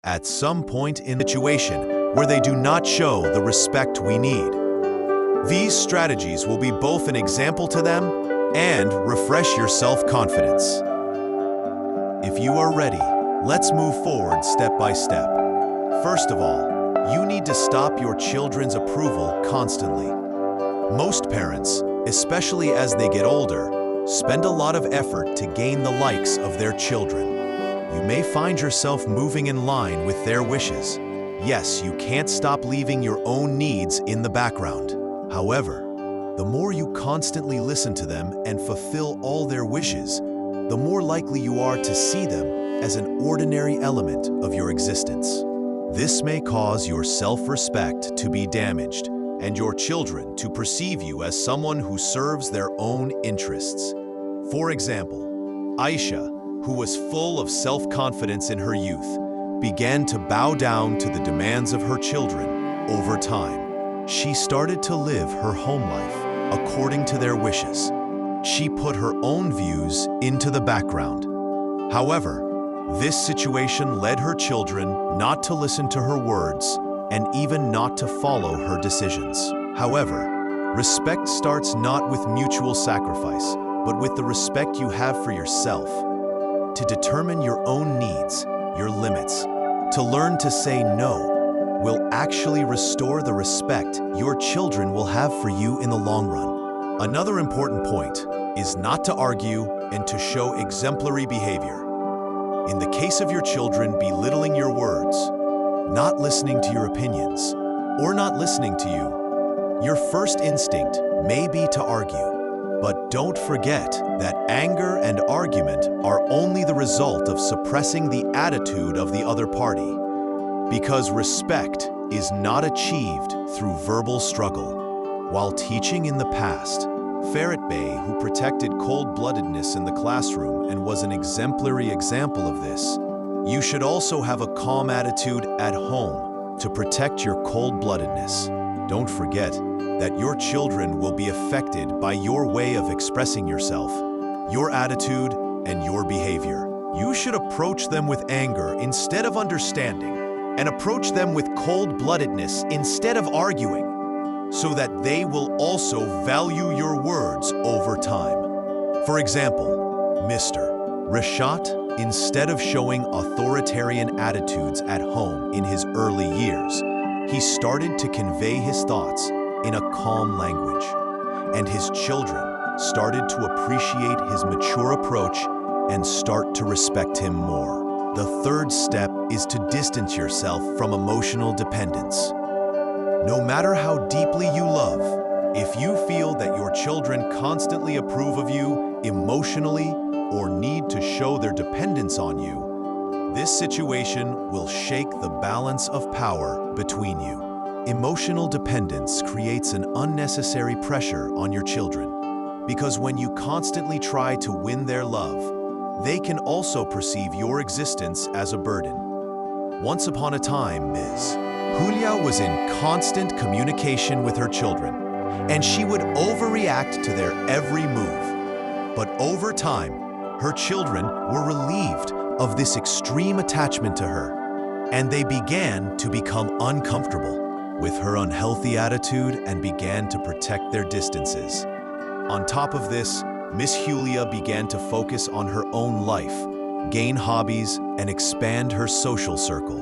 at some point in the situation where they do not show the respect we need. These strategies will be both an example to them and refresh your self-confidence. If you are ready, let's move forward step by step. First of all, you need to stop your children's approval constantly. Most parents, especially as they get older, spend a lot of effort to gain the likes of their children. You may find yourself moving in line with their wishes. Yes, you can't stop leaving your own needs in the background. However, the more you constantly listen to them and fulfill all their wishes, the more likely you are to see them as an ordinary element of your existence. This may cause your self-respect to be damaged and your children to perceive you as someone who serves their own interests. For example, Aisha, who was full of self-confidence in her youth, began to bow down to the demands of her children over time. She started to live her home life according to their wishes. She put her own views into the background. However, this situation led her children not to listen to her words and even not to follow her decisions. However, respect starts not with mutual sacrifice, but with the respect you have for yourself. To determine your own needs, your limits, to learn to say no, will actually restore the respect your children will have for you in the long run. Another important point is not to argue and to show exemplary behavior. In the case of your children belittling your words, not listening to your opinions, or not listening to you, your first instinct may be to argue. But don't forget that anger and argument are only the result of suppressing the attitude of the other party. Because respect is not achieved through verbal struggle. While teaching in the past, Ferret Bey, who protected cold-bloodedness in the classroom and was an exemplary example of this, you should also have a calm attitude at home to protect your cold-bloodedness. Don't forget that your children will be affected by your way of expressing yourself, your attitude, and your behavior. You should approach them with anger instead of understanding, and approach them with cold-bloodedness instead of arguing, so that they will also value your words over time. For example, Mr. Rishat, instead of showing authoritarian attitudes at home in his early years, he started to convey his thoughts in a calm language, and his children started to appreciate his mature approach and start to respect him more. The third step is to distance yourself from emotional dependence. No matter how deeply you love, if you feel that your children constantly approve of you emotionally or need to show their dependence on you, this situation will shake the balance of power between you. Emotional dependence creates an unnecessary pressure on your children, because when you constantly try to win their love, they can also perceive your existence as a burden. Once upon a time, Ms. Julia was in constant communication with her children, and she would overreact to their every move. But over time, her children were relieved of this extreme attachment to her, and they began to become uncomfortable with her unhealthy attitude and began to protect their distances. On top of this, Miss Julia began to focus on her own life, gain hobbies, and expand her social circle.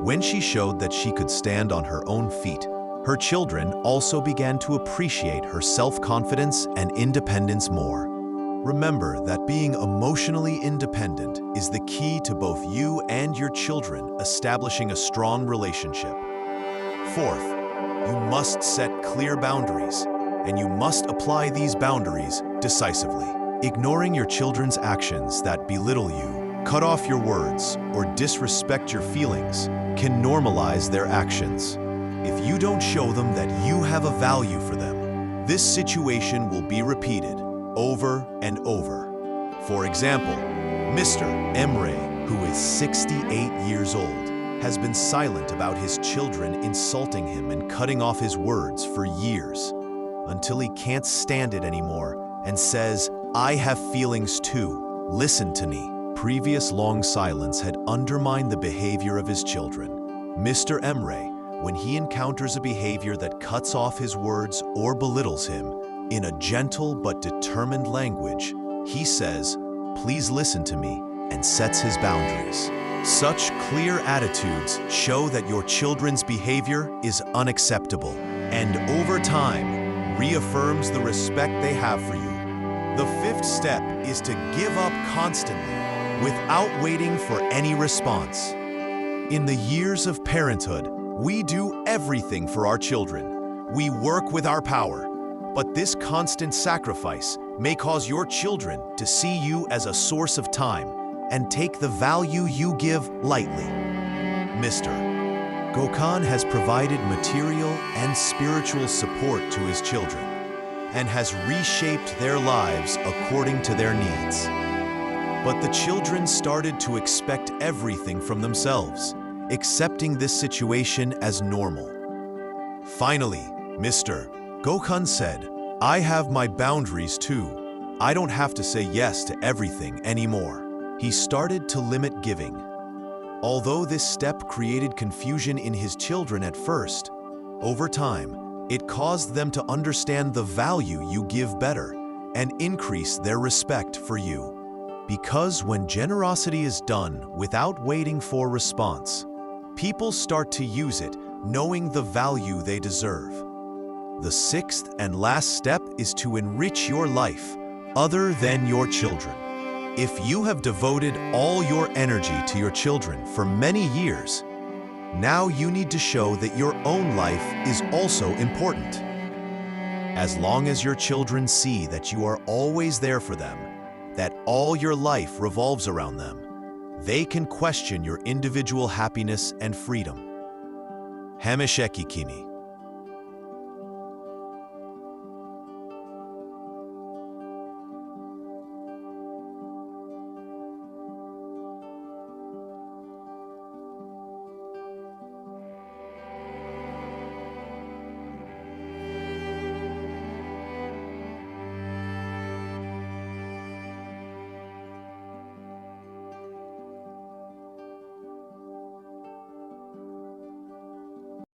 When she showed that she could stand on her own feet, her children also began to appreciate her self-confidence and independence more. Remember that being emotionally independent is the key to both you and your children establishing a strong relationship. Fourth, you must set clear boundaries, and you must apply these boundaries decisively. Ignoring your children's actions that belittle you, cut off your words, or disrespect your feelings can normalize their actions. If you don't show them that you have a value for them, this situation will be repeated over and over. For example, Mr. Emre, who is 68 years old, has been silent about his children insulting him and cutting off his words for years, until he can't stand it anymore and says, "I have feelings too, listen to me." previous long silence had undermined the behavior of his children, Mr. Emre, when he encounters a behavior that cuts off his words or belittles him, in a gentle but determined language, he says, "Please listen to me," and sets his boundaries. Such clear attitudes show that your children's behavior is unacceptable, and over time, reaffirms the respect they have for you. The fifth step is to give up constantly, without waiting for any response. In the years of parenthood, we do everything for our children. We work with our power, but this constant sacrifice may cause your children to see you as a source of time and take the value you give lightly. Mr. Gökhan has provided material and spiritual support to his children and has reshaped their lives according to their needs. But the children started to expect everything from themselves, accepting this situation as normal. Finally, Mr. Gökhan said, "I have my boundaries too. I don't have to say yes to everything anymore." He started to limit giving. Although this step created confusion in his children at first, over time, it caused them to understand the value you give better and increase their respect for you. Because when generosity is done without waiting for response, people start to use it knowing the value they deserve. The sixth and last step is to enrich your life other than your children. If you have devoted all your energy to your children for many years, now you need to show that your own life is also important. As long as your children see that you are always there for them, that all your life revolves around them, they can question your individual happiness and freedom. Hamisheki Kimi.